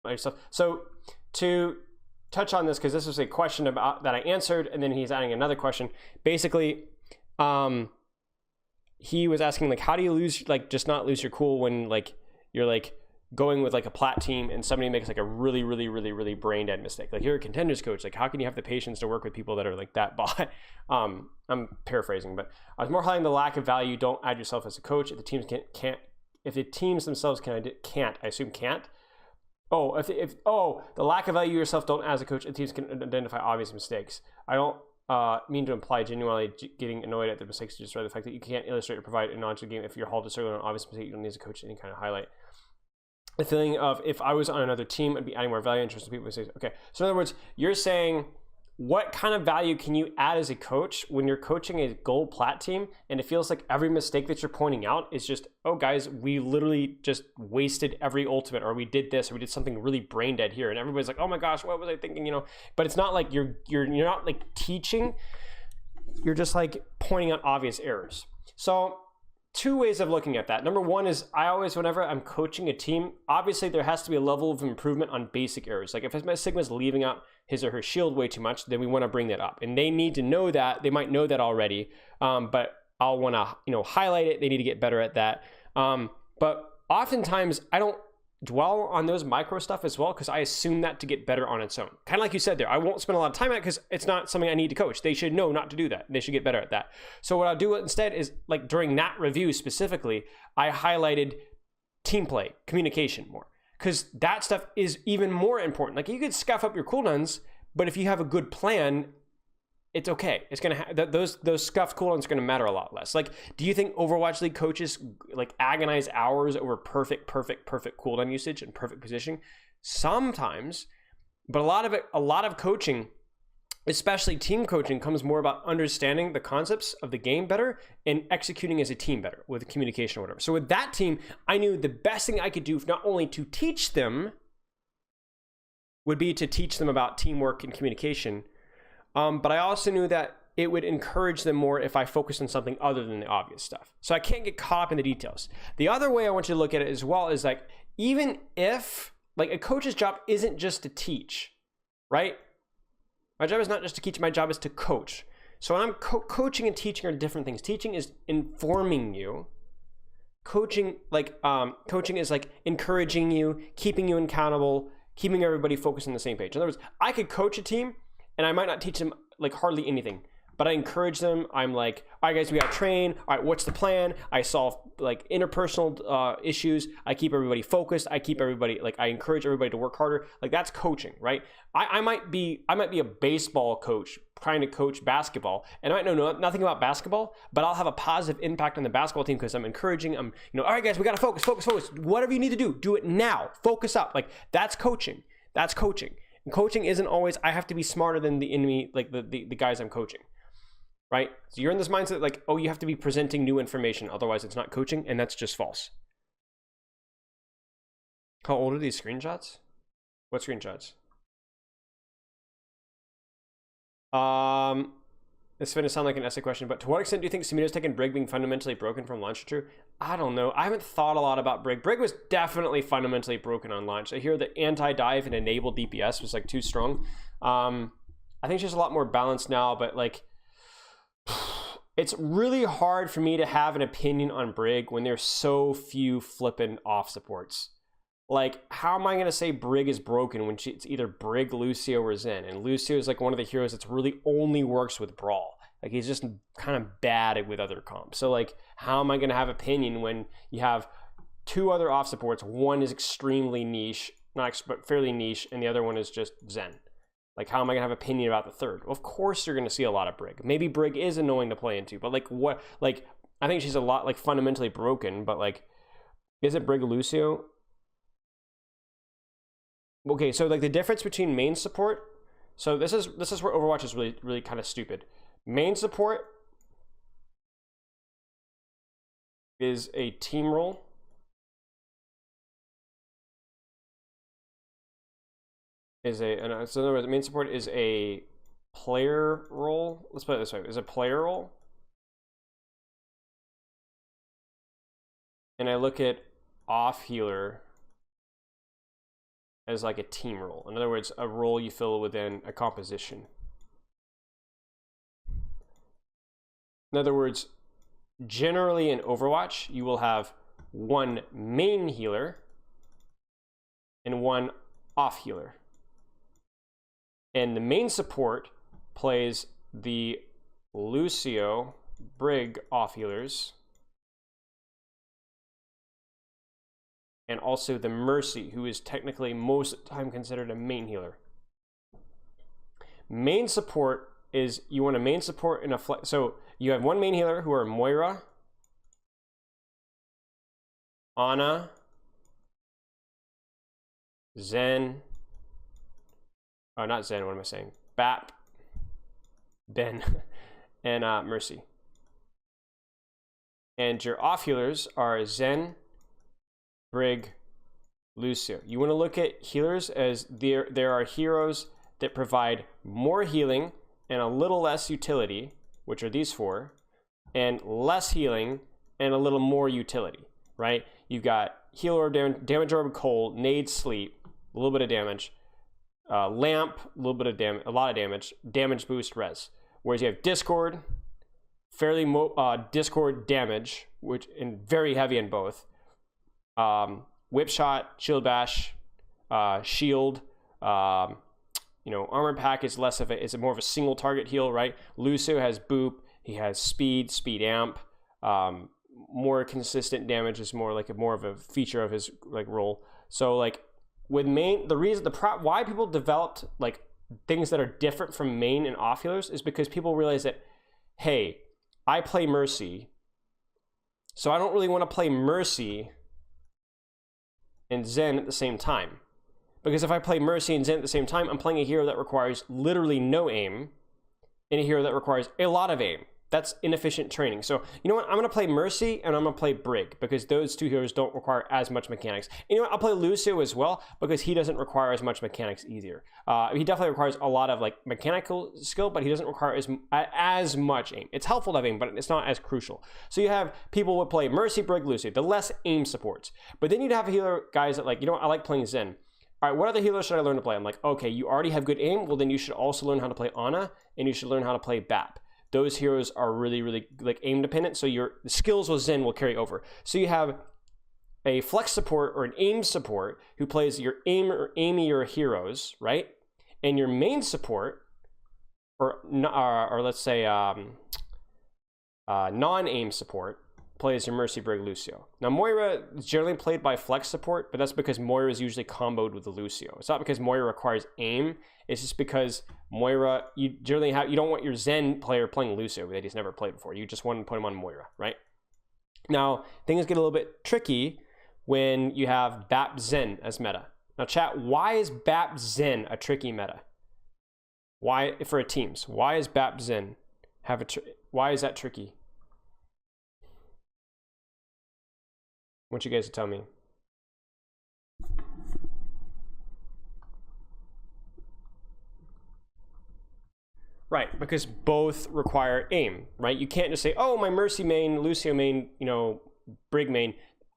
myself. So to touch on this, because this was a question about that I answered, and then he's adding another question. Basically, he was asking like, how do you lose, like, just not lose your cool when like you're like going with like a plat team and somebody makes like a really brain dead mistake? Like, you're a contenders coach, like how can you have the patience to work with people that are like that bot? I'm paraphrasing, but I was more highlighting the lack of value. Don't add yourself as a coach if the teams can't if the teams themselves can't, I assume can't. Oh, if the lack of value yourself, don't as a coach, the teams can identify obvious mistakes. I don't mean to imply genuinely getting annoyed at the mistakes, just rather the fact that you can't illustrate or provide a knowledge to the game. If you're hauled to circle an obvious mistake, you don't need as a coach any kind of highlight. The feeling of, if I was on another team, I'd be adding more value and interest to people. Okay, so in other words, you're saying, what kind of value can you add as a coach when you're coaching a gold plat team and it feels like every mistake that you're pointing out is just, oh guys, we literally just wasted every ultimate, or we did this, or we did something really brain dead here, and everybody's like, oh my gosh, what was I thinking, you know? But it's not like you're not like teaching, you're just like pointing out obvious errors. So two ways of looking at that. Number one is, I always, whenever I'm coaching a team, obviously there has to be a level of improvement on basic errors. Like if my Sigma's leaving out his or her shield way too much, then we want to bring that up, and they need to know that. They might know that already, but I'll want to highlight it. They need to get better at that. But oftentimes I don't dwell on those micro stuff as well, because I assume that to get better on its own. Kind of like you said there, I won't spend a lot of time on it because it's not something I need to coach. They should know not to do that. They should get better at that. So what I'll do instead is, like during that review specifically, I highlighted team play, communication more, because that stuff is even more important. Like, you could scuff up your cooldowns, but if you have a good plan, it's okay. It's gonna those scuffed cooldowns are gonna matter a lot less. Like, do you think Overwatch League coaches like agonize hours over perfect cooldown usage and perfect positioning? Sometimes, but a lot of coaching, especially team coaching, comes more about understanding the concepts of the game better and executing as a team better with communication or whatever. So with that team, I knew the best thing I could do, not only to teach them, would be to teach them about teamwork and communication. But I also knew that it would encourage them more if I focused on something other than the obvious stuff. So I can't get caught up in the details. The other way I want you to look at it as well is, like, even if, like, a coach's job isn't just to teach, right? My job is not just to teach, my job is to coach. So when I'm coaching and teaching are different things. Teaching is informing you. Coaching is like encouraging you, keeping you accountable, keeping everybody focused on the same page. In other words, I could coach a team and I might not teach them like hardly anything, but I encourage them. I'm like, all right, guys, we got to train. All right, what's the plan? I solve like interpersonal issues. I keep everybody focused. I encourage everybody to work harder. Like, that's coaching, right? I might be a baseball coach trying to coach basketball, and I might know nothing about basketball, but I'll have a positive impact on the basketball team because I'm encouraging. All right, guys, we got to focus. Whatever you need to do it now. Focus up. Like, that's coaching. That's coaching. And coaching isn't always, I have to be smarter than the enemy, like the guys I'm coaching, right? So you're in this mindset like, oh, you have to be presenting new information, otherwise it's not coaching, and that's just false. How old are these screenshots? What screenshots? This is going to sound like an essay question, but to what extent do you think Samira's taken Brig being fundamentally broken from launch true? I don't know. I haven't thought a lot about Brig. Brig was definitely fundamentally broken on launch. I hear the anti-dive and enable DPS was like too strong. I think she's a lot more balanced now, but like, it's really hard for me to have an opinion on Brig when there's so few flippin' off supports. Like, how am I going to say Brig is broken when it's either Brig, Lucio, or Zen? And Lucio is like one of the heroes that's really only works with Brawl. Like, he's just kind of bad with other comps. So, like, how am I going to have opinion when you have two other off supports? One is extremely niche, but fairly niche, and the other one is just Zen. Like, how am I going to have opinion about the third? Well, of course you're going to see a lot of Brig. Maybe Brig is annoying to play into, but, like, what? Like, I think she's a lot, like, fundamentally broken, but, like, is it Brig Lucio? Okay, so like the difference between main support, so this is where Overwatch is really kind of stupid. Main support is a team role. So in other words, main support is a player role. Let's put it this way: is a player role. And I look at off healer. as like a team role. In other words, a role you fill within a composition. In other words, generally in Overwatch, you will have one main healer and one off healer. And the main support plays the Lucio, Brig off healers, and also the Mercy, who is technically most of the time considered a main healer. Main support is, you want a main support in a flex. So you have one main healer who are Moira, Ana, Zen, oh, not Zen, what am I saying? Bap, Ben, and Mercy. And your off healers are Zen, Brig, Lucio. You want to look at healers as there are heroes that provide more healing and a little less utility, which are these four, and less healing and a little more utility, right? You've got heal orb, damage orb, cold, nade, sleep, a little bit of damage, lamp, a little bit of damage, a lot of damage, damage boost, res. Whereas you have discord, fairly discord damage, which and very heavy in both. Whip shot, shield bash, shield. Armor pack is less of it's more of a single target heal, right? Lucio has boop. He has speed amp. More consistent damage is more of a feature of his role. So with main, why people developed things that are different from main and off healers is because people realize that, hey, I play Mercy, so I don't really want to play Mercy and Zen at the same time. Because if I play Mercy and Zen at the same time, I'm playing a hero that requires literally no aim and a hero that requires a lot of aim. That's inefficient training. So, you know what? I'm going to play Mercy and I'm going to play Brig because those two heroes don't require as much mechanics. You know what? I'll play Lucio as well because he doesn't require as much mechanics either. He definitely requires a lot of mechanical skill, but he doesn't require as much aim. It's helpful to have aim, but it's not as crucial. So you have people would play Mercy, Brig, Lucio, the less aim supports. But then you'd have healer guys that you know what? I like playing Zen. All right, what other healers should I learn to play? I'm like, okay, you already have good aim. Well, then you should also learn how to play Ana and you should learn how to play Bap. Those heroes are really, really aim dependent. So the skills with Zen will carry over. So you have a flex support or an aim support who plays your aim or aimier heroes, right? And your main support, or let's say non-aim support, plays your Mercy, Brig, Lucio. Now Moira is generally played by flex support, but that's because Moira is usually comboed with the Lucio. It's not because Moira requires aim. It's just because Moira, you don't want your Zen player playing Lucio that he's never played before. You just want to put him on Moira, right? Now things get a little bit tricky when you have Bap Zen as meta. Now chat, why is Bap Zen a tricky meta? Why for a teams? Why is Bap Zen why is that tricky? I want you guys to tell me. Right, because both require aim, right? You can't just say, oh, my Mercy main, Lucio main, Brig main.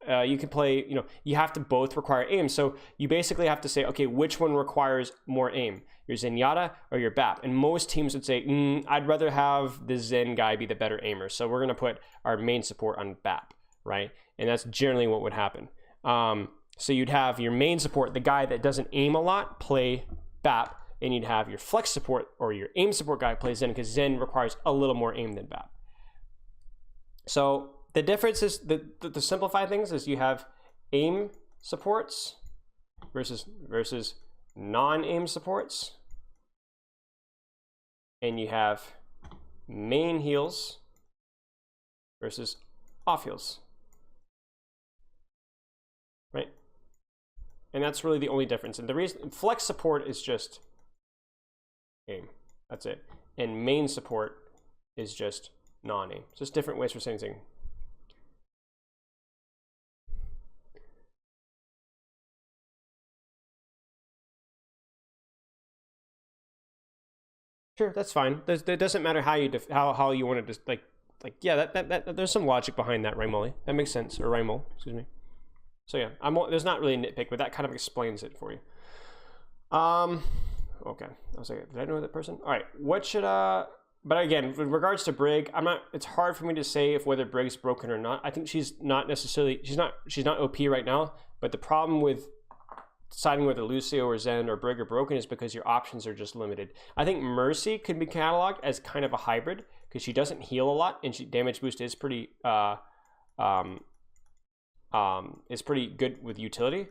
You can play, you have to both require aim. So you basically have to say, okay, which one requires more aim? Your Zenyatta or your Bap? And most teams would say, I'd rather have the Zen guy be the better aimer. So we're going to put our main support on Bap, right? And that's generally what would happen. So you'd have your main support, the guy that doesn't aim a lot, play Bap, and you'd have your flex support or your aim support guy play Zen because Zen requires a little more aim than Bap. So the difference is, to simplify things, is you have aim supports versus non-aim supports, and you have main heals versus off heals. Right? And that's really the only difference. And the reason flex support is just aim. That's it. And main support is just non-aim. Just different ways for saying things. Sure, that's fine. It doesn't matter how you want to yeah, that there's some logic behind that, Raimoli. That makes sense, or Raimol, excuse me. So yeah, there's not really a nitpick, but that kind of explains it for you. Okay. I was like, did I know that person? All right. What should but again, with regards to Brig, it's hard for me to say if whether Brig's broken or not. I think she's not OP right now, but the problem with deciding whether Lucio or Zen or Brig are broken is because your options are just limited. I think Mercy could be cataloged as kind of a hybrid because she doesn't heal a lot and she damage boost is pretty good with utility.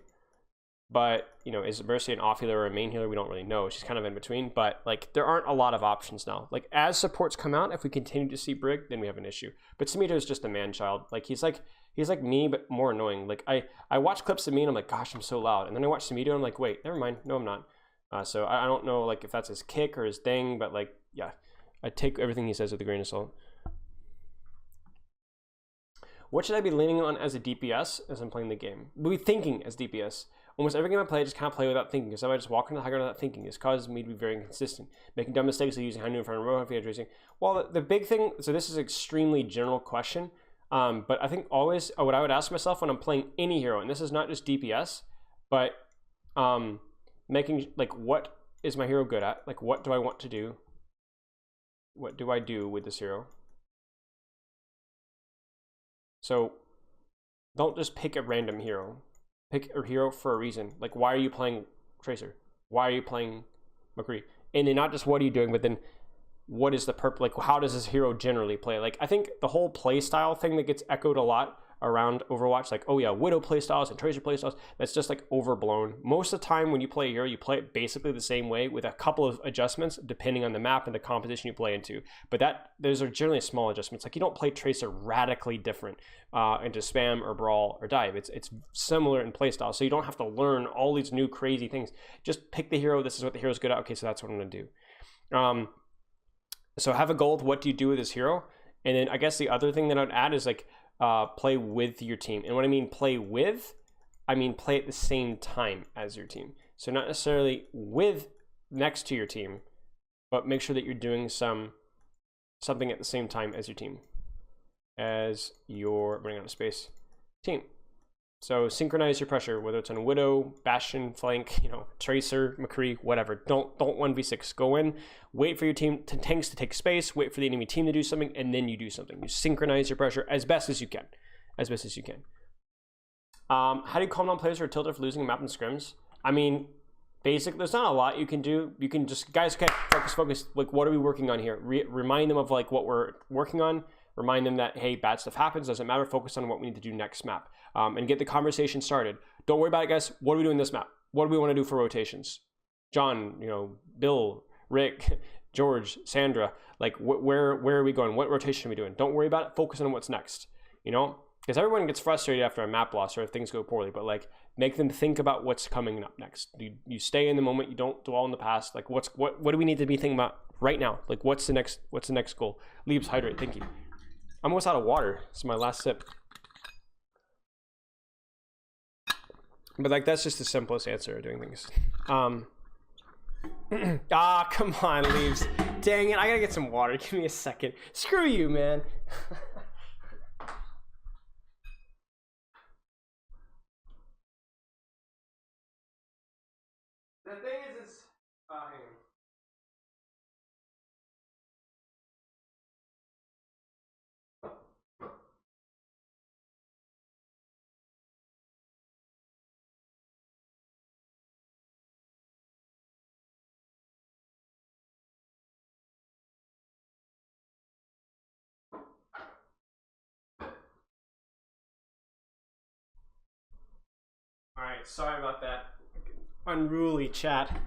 But, you know, is Mercy an off healer or a main healer? We don't really know. She's kind of in between. But, like, there aren't a lot of options now. Like, as supports come out, if we continue to see Brig, then we have an issue. But Samira is just a man-child. Like, he's like me, but more annoying. Like, I watch clips of me, and I'm like, gosh, I'm so loud. And then I watch Samira, and I'm like, wait, never mind. No, I'm not. So I don't know, like, if that's his kick or his thing. But, like, yeah, I take everything he says with a grain of salt. What should I be leaning on as a DPS as I'm playing the game? We'll be thinking as DPS. Almost every game I play, I just can't play without thinking. Because if I just walk into the high ground without thinking, this causes me to be very inconsistent. Making dumb mistakes like using high noon in front of row tracing. Well, the big thing, so this is an extremely general question, but I think always what I would ask myself when I'm playing any hero, and this is not just DPS, but making, like, what is my hero good at? Like, what do I want to do? What do I do with this hero? So don't just pick a random hero. Pick a hero for a reason. Like, why are you playing Tracer? Why are you playing McCree? And then not just what are you doing, but then what is the purpose? Like, how does this hero generally play? Like, I think the whole play style thing that gets echoed a lot around Overwatch, like, oh yeah, Widow playstyles and Tracer playstyles, that's just like overblown. Most of the time when you play a hero, you play it basically the same way with a couple of adjustments depending on the map and the composition you play into. But those are generally small adjustments. Like, you don't play Tracer radically different into spam or brawl or dive. It's similar in playstyle, so you don't have to learn all these new crazy things. Just pick the hero. This is what the hero's good at. Okay, so that's what I'm gonna do. So have a goal of what do you do with this hero, and then I guess the other thing that I'd add is like play with your team. And what I mean play with, I mean play at the same time as your team. So not necessarily with next to your team, but make sure that you're doing something at the same time as your team, as your running out of space team. So synchronize your pressure, whether it's on Widow, Bastion, flank, you know, Tracer, McCree, whatever. Don't 1v6. Go in, wait for your tanks to take space, wait for the enemy team to do something, and then you do something. You synchronize your pressure as best as you can. As best as you can. How do you calm down players who are tilted for losing a map in scrims? I mean, basically, there's not a lot you can do. You can just, guys, okay, focus. Like, what are we working on here? Remind them of like what we're working on. Remind them that, hey, bad stuff happens. Doesn't matter. Focus on what we need to do next map. And get the conversation started. Don't worry about it, guys. What are we doing this map? What do we want to do for rotations? John, you know, Bill, Rick, George, Sandra, like where are we going? What rotation are we doing? Don't worry about it. Focus on what's next, you know? Because everyone gets frustrated after a map loss or if things go poorly, but like make them think about what's coming up next. You stay in the moment. You don't dwell in the past. Like what do we need to be thinking about right now? Like what's the next goal? Leaves hydrate. Thank you. I'm almost out of water. This is my last sip. But like that's just the simplest answer of doing things. Come on, Leaves. Dang it, I gotta get some water. Give me a second. Screw you, man. The thing is, hang on. Alright, sorry about that. Unruly chat.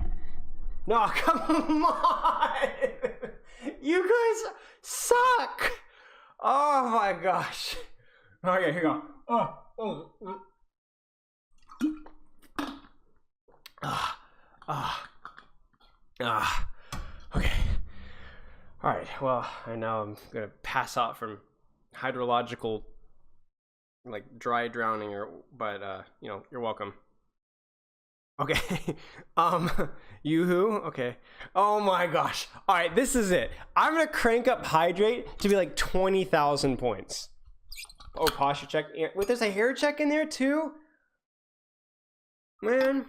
No, come on! You guys suck! Oh my gosh. Okay, here we go. Okay. Alright, well, I know I'm gonna pass out from hydrological like dry drowning but you know, you're welcome. Okay. Yoo-hoo? Okay. Oh my gosh. All right, this is it. I'm gonna crank up hydrate to be like 20,000 points. Oh, posture check. Wait, there's a hair check in there too? Man.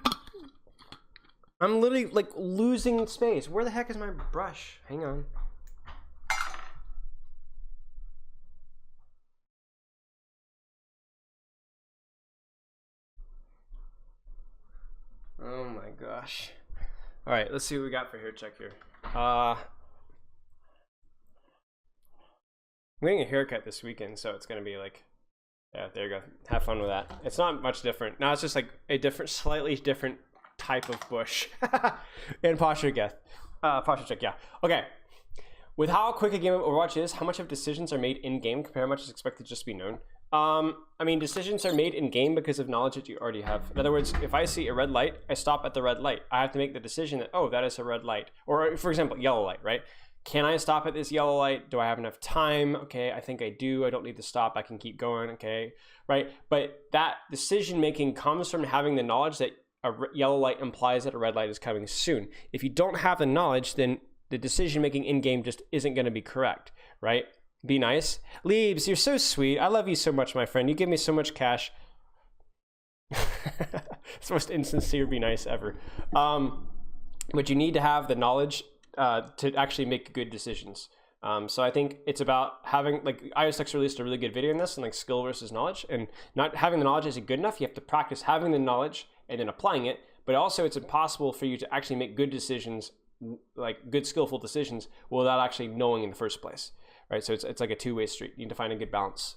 I'm literally like losing space. Where the heck is my brush? Hang on. Oh my gosh. All right, let's see what we got for hair check here. I'm getting a haircut this weekend, so it's gonna be like, yeah, there you go. Have fun with that. It's not much different. Now it's just like a different, slightly different type of bush. And posture check. Posture check, yeah. Okay. With how quick a game of Overwatch is, how much of decisions are made in game compared to how much is expected to just be known? I mean, decisions are made in game because of knowledge that you already have. In other words, if I see a red light, I stop at the red light. I have to make the decision that, oh, that is a red light. Or for example, yellow light, right? Can I stop at this yellow light? Do I have enough time? Okay, I think I do. I don't need to stop. I can keep going, okay, right? But that decision making comes from having the knowledge that a yellow light implies that a red light is coming soon. If you don't have the knowledge, then the decision making in game just isn't going to be correct, right? Be nice. Leaves, you're so sweet. I love you so much, my friend. You give me so much cash. It's the most insincere be nice ever. But you need to have the knowledge to actually make good decisions. So I think it's about having, like, IOSX released a really good video on this, and like skill versus knowledge, and not having the knowledge isn't good enough. You have to practice having the knowledge and then applying it, but also it's impossible for you to actually make good decisions, like good skillful decisions, without actually knowing in the first place, right? So it's like a two-way street. You need to find a good balance.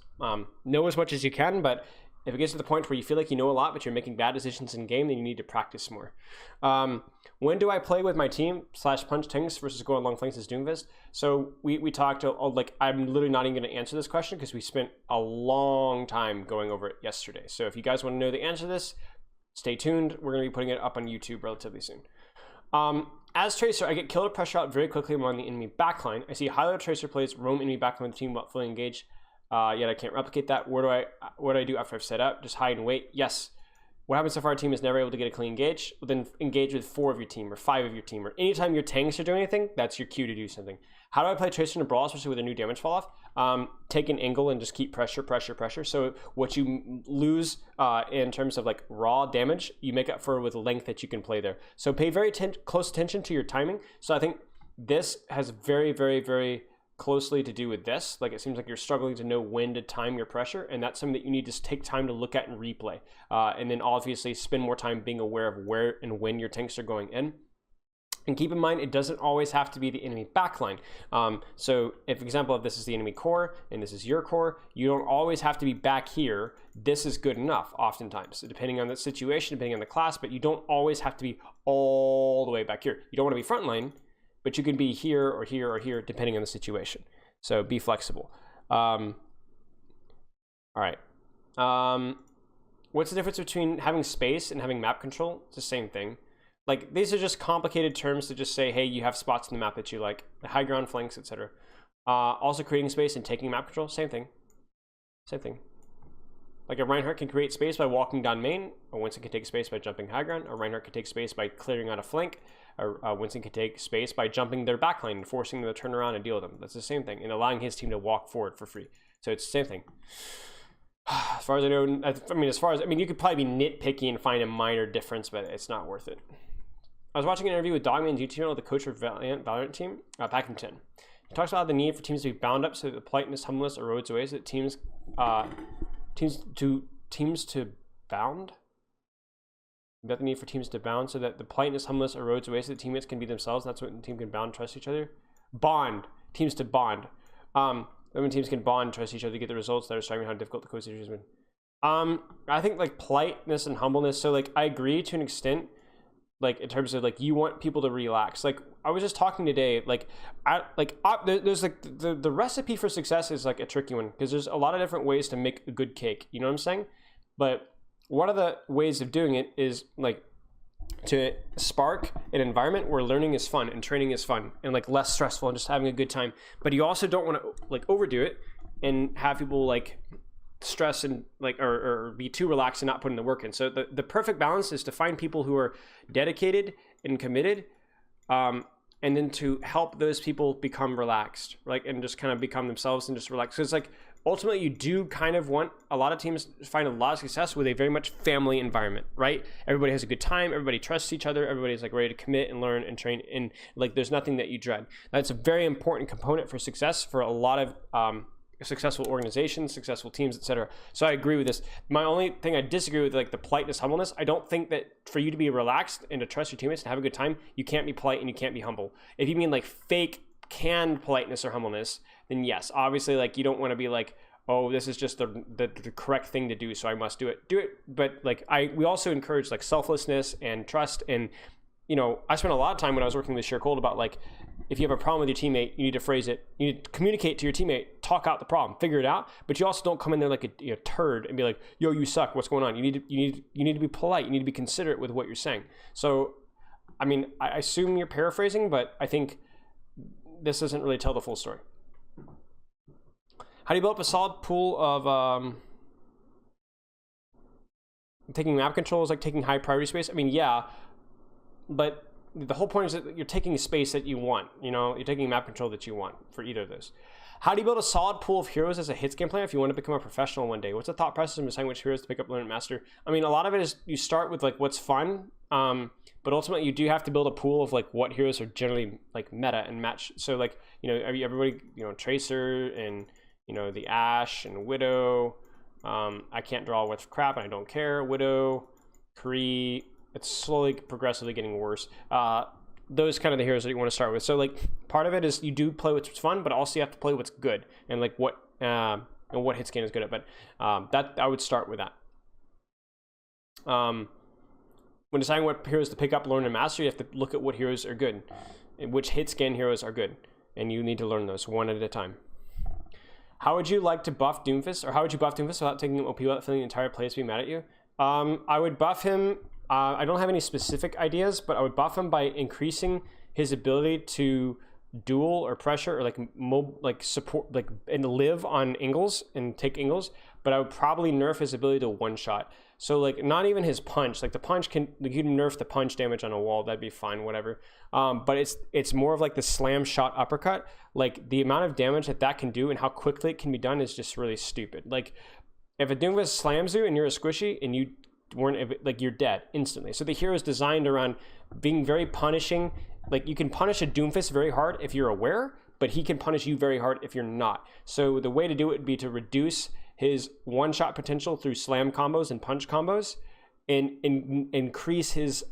Know as much as you can, but if it gets to the point where you feel like you know a lot, but you're making bad decisions in game, then you need to practice more. When do I play with my team / punch tanks versus go on long flanks as Doomfist? So we talked, like, I'm literally not even going to answer this question because we spent a long time going over it yesterday. So if you guys want to know the answer to this, stay tuned. We're going to be putting it up on YouTube relatively soon. As Tracer, I get killed or pressure out very quickly among the enemy backline. I see high-low Tracer plays roam enemy backline with the team while fully engaged. Yet I can't replicate that. What do I do after I've set up? Just hide and wait? Yes. What happens if our team is never able to get a clean engage? Well, then engage with 4 of your team or 5 of your team, or anytime your tanks are doing anything, that's your cue to do something. How do I play Tracer in a brawl, especially with a new damage fall off? Take an angle and just keep pressure. So what you lose in terms of like raw damage, you make up for with length that you can play there. So pay very close attention to your timing. So I think this has very, very, very closely to do with this. Like, it seems like you're struggling to know when to time your pressure, and that's something that you need to take time to look at and replay, and then obviously spend more time being aware of where and when your tanks are going in. And keep in mind, it doesn't always have to be the enemy backline. So if example, if this is the enemy core and this is your core, you don't always have to be back here. This is good enough oftentimes, depending on the situation, depending on the class, but you don't always have to be all the way back here. You don't want to be frontline, but you can be here or here or here, depending on the situation. So be flexible. All right. What's the difference between having space and having map control? It's the same thing. Like, these are just complicated terms to just say, hey, you have spots in the map that you like, the high ground, flanks, etc. Also creating space and taking map control, same thing. Same thing. Like, a Reinhardt can create space by walking down main, a Winston can take space by jumping high ground, a Reinhardt can take space by clearing out a flank, a Winston can take space by jumping their backline and forcing them to turn around and deal with them. That's the same thing, and allowing his team to walk forward for free. So it's the same thing. As far as I know, I mean, you could probably be nitpicky and find a minor difference, but it's not worth it. I was watching an interview with Dogman's YouTube channel with the coach of Valorant team back in 10. He talks about the need for teams to be bound up so that the politeness, humbleness erodes away, so that teams to bound. About the need for teams to bound so that the politeness, humbleness erodes away, so that teammates can be themselves. That's when the team can bound and trust each other. Bond. Teams to bond. When teams can bond and trust each other to get the results that are striving how difficult the coach has been. I think like politeness and humbleness. So like I agree to an extent. Like in terms of like you want people to relax. Like I was just talking today. There's like the recipe for success is like a tricky one because there's a lot of different ways to make a good cake. You know what I'm saying? But one of the ways of doing it is like to spark an environment where learning is fun and training is fun and like less stressful and just having a good time. But you also don't want to like overdo it and have people like stress and like or be too relaxed and not putting the work in. So the perfect balance is to find people who are dedicated and committed, and then to help those people become relaxed, like, and just kind of become themselves and just relax. Because like ultimately you do kind of want, a lot of teams find a lot of success with a very much family environment, right? Everybody has a good time, everybody trusts each other, everybody's like ready to commit and learn and train, and like there's nothing that you dread. That's a very important component for success for a lot of successful organizations, successful teams, etc. So I agree with this. My only thing I disagree with, like the politeness, humbleness, I don't think that for you to be relaxed and to trust your teammates and have a good time, you can't be polite and you can't be humble. If you mean like fake canned politeness or humbleness, then yes, obviously like you don't want to be like, oh, this is just the correct thing to do, so I must do it. But like we also encourage like selflessness and trust. And you know, I spent a lot of time when I was working with Share Cold about like, if you have a problem with your teammate, you need to phrase it, you need to communicate to your teammate, talk out the problem, figure it out, but you also don't come in there like a turd and be like, yo, you suck, what's going on? You need to be polite, you need to be considerate with what you're saying. So I mean, I assume you're paraphrasing, but I think this doesn't really tell the full story. How do you build up a solid pool of taking map control is like taking high priority space? I mean, yeah, but the whole point is that you're taking space that you want, you know, you're taking map control that you want for either of those. How do you build a solid pool of heroes as a hits game player if you want to become a professional one day? What's the thought process in deciding which heroes to pick up, learn, and master? I mean, a lot of it is you start with like what's fun, but ultimately you do have to build a pool of like what heroes are generally like meta and match. So like, you know, everybody, you know, Tracer and, you know, the Ashe and Widow. I can't draw with crap and I don't care. Widow, Kree. It's slowly, progressively getting worse. Those kind of the heroes that you want to start with. So like part of it is you do play what's fun, but also you have to play what's good and like what hit scan is good at. But that I would start with that. When deciding what heroes to pick up, learn, and master, you have to look at what heroes are good, and which hit scan heroes are good, and you need to learn those one at a time. How would you like to buff Doomfist, or how would you buff Doomfist without taking him OP without feeling the entire place be mad at you? I would buff him. I don't have any specific ideas, but I would buff him by increasing his ability to duel or pressure or like support and live on angles and take angles. But I would probably nerf his ability to one shot. So like not even his punch. Like the punch can, like you can nerf the punch damage on a wall. That'd be fine, whatever. But it's more of like the slam shot uppercut. Like the amount of damage that can do and how quickly it can be done is just really stupid. Like if a Doomfist slams you and you're a squishy and you weren't, like you're dead instantly. So the hero is designed around being very punishing. Like you can punish a Doomfist very hard if you're aware, but he can punish you very hard if you're not. So the way to do it would be to reduce his one-shot potential through slam combos and punch combos, and increase his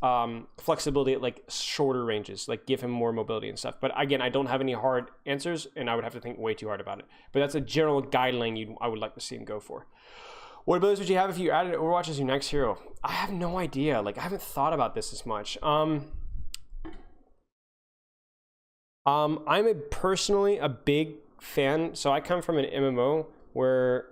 flexibility at like shorter ranges, like give him more mobility and stuff. But again, I don't have any hard answers, and I would have to think way too hard about it. But that's a general guideline I would like to see him go for. What abilities would you have if you added Overwatch as your next hero? I have no idea. Like I haven't thought about this as much. I'm personally a big fan. So I come from an MMO where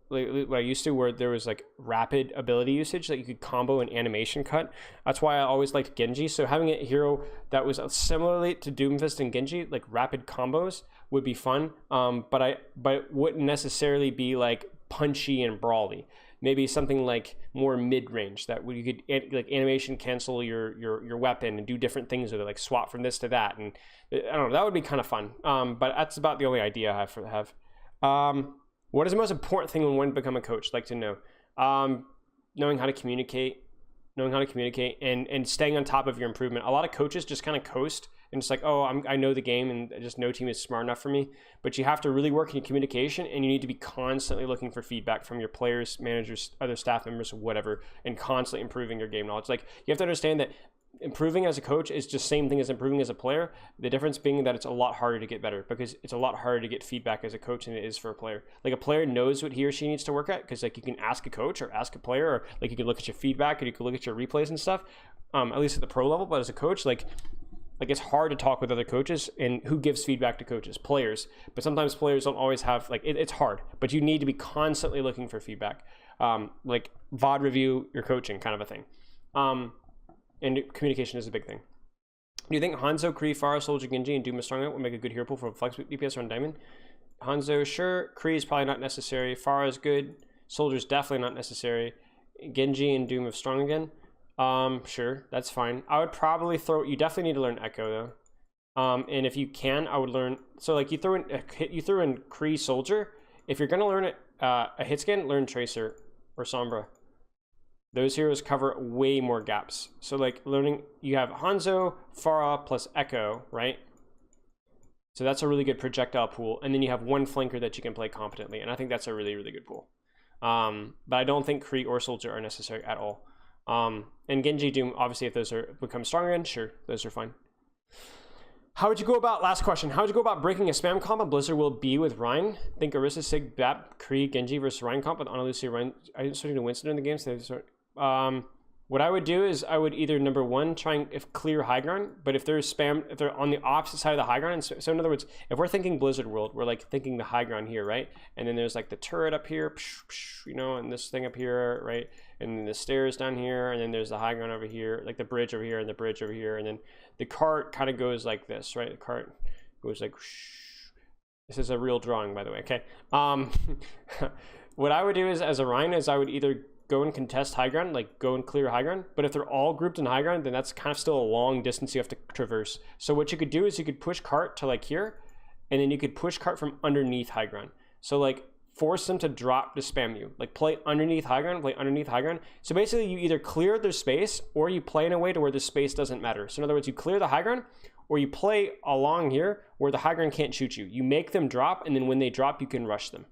what I used to, where there was like rapid ability usage that you could combo an animation cut. That's why I always liked Genji. So having a hero that was similarly to Doomfist and Genji, like rapid combos, would be fun. But it wouldn't necessarily be like punchy and brawly. Maybe something like more mid-range that you could like animation cancel your weapon and do different things with it, like swap from this to that. And I don't know, that would be kind of fun. But that's about the only idea I have. What is the most important thing when one become a coach? Like to know, knowing how to communicate, and staying on top of your improvement. A lot of coaches just kind of coast and it's like, oh, I know the game and just no team is smart enough for me. But you have to really work in your communication, and you need to be constantly looking for feedback from your players, managers, other staff members, whatever, and constantly improving your game knowledge. Like you have to understand that improving as a coach is just same thing as improving as a player. The difference being that it's a lot harder to get better, because it's a lot harder to get feedback as a coach than it is for a player. Like a player knows what he or she needs to work at, because like you can ask a coach or ask a player, or like you can look at your feedback and you can look at your replays and stuff, at least at the pro level. But as a coach, like it's hard to talk with other coaches, and who gives feedback to coaches? Players. But sometimes players don't always have, like, it's hard, but you need to be constantly looking for feedback. Like VOD review your coaching kind of a thing. And communication is a big thing. Do you think Hanzo, Kree, Pharah, Soldier, Genji, and Doom is strong enough would make a good hero pool for flex DPS on Diamond? Hanzo, sure. Kree is probably not necessary. Pharah is good. Soldier's definitely not necessary. Genji and Doom of strong again. Sure, that's fine. I would probably you definitely need to learn Echo though. And if you can, I would learn, so like you throw in Kree Soldier, if you're gonna learn a hit scan, learn Tracer or Sombra. Those heroes cover way more gaps. So like learning, you have Hanzo, Pharah plus Echo, right? So that's a really good projectile pool. And then you have one flanker that you can play competently. And I think that's a really, really good pool. But I don't think Kree or Soldier are necessary at all. And Genji, Doom, obviously if those become stronger again, sure, those are fine. How would you go about, last question, how would you go about breaking a spam comp on Blizzard will be with Rein? Think Orisa, Sig, Bap, Kree, Genji versus Rein comp with Ana Lucia, Rein. I didn't starting to Winston in the game, so what I would do is I would either number one try and clear high ground, but if there's spam, if they're on the opposite side of the high ground, so in other words, if we're thinking Blizzard world, we're like thinking the high ground here, right? And then there's like the turret up here, you know, and this thing up here, right? And then the stairs down here, and then there's the high ground over here, like the bridge over here and the bridge over here, and then the cart kind of goes like this, right? The cart goes like this is a real drawing, by the way. Okay. What I would do is as a Rhine is I would either go and contest high ground, like go and clear high ground. But if they're all grouped in high ground, then that's kind of still a long distance you have to traverse. So what you could do is you could push cart to like here, and then you could push cart from underneath high ground. So like force them to drop to spam you. Like play underneath high ground, play underneath high ground. So basically you either clear their space or you play in a way to where the space doesn't matter. So in other words, you clear the high ground or you play along here where the high ground can't shoot you. You make them drop, and then when they drop, you can rush them.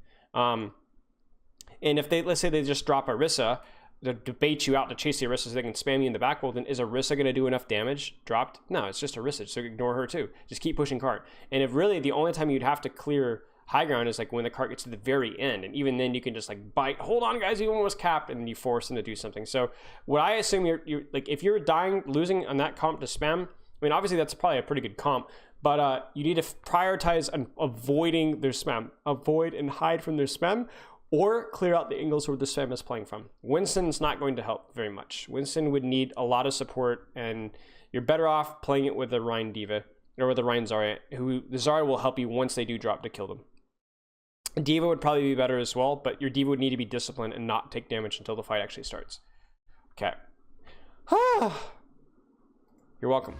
And if they, let's say they just drop Orisa to bait you out to chase the Orisa so they can spam you in the back, well then is Orisa going to do enough damage dropped? No, it's just Orisa, so ignore her too. Just keep pushing cart. And if really the only time you'd have to clear high ground is like when the cart gets to the very end, and even then you can just like bite, hold on guys, you almost capped, and then you force them to do something. So what I assume you're like, if you're losing on that comp to spam, I mean obviously that's probably a pretty good comp, but you need to prioritize on avoiding their spam, avoid and hide from their spam, or clear out the angles where the spam is playing from. Winston's not going to help very much. Winston would need a lot of support, and you're better off playing it with the Rein Diva, or with the Rein Zarya, who the Zarya will help you once they do drop to kill them. Diva would probably be better as well, but your Diva would need to be disciplined and not take damage until the fight actually starts. Okay. You're welcome.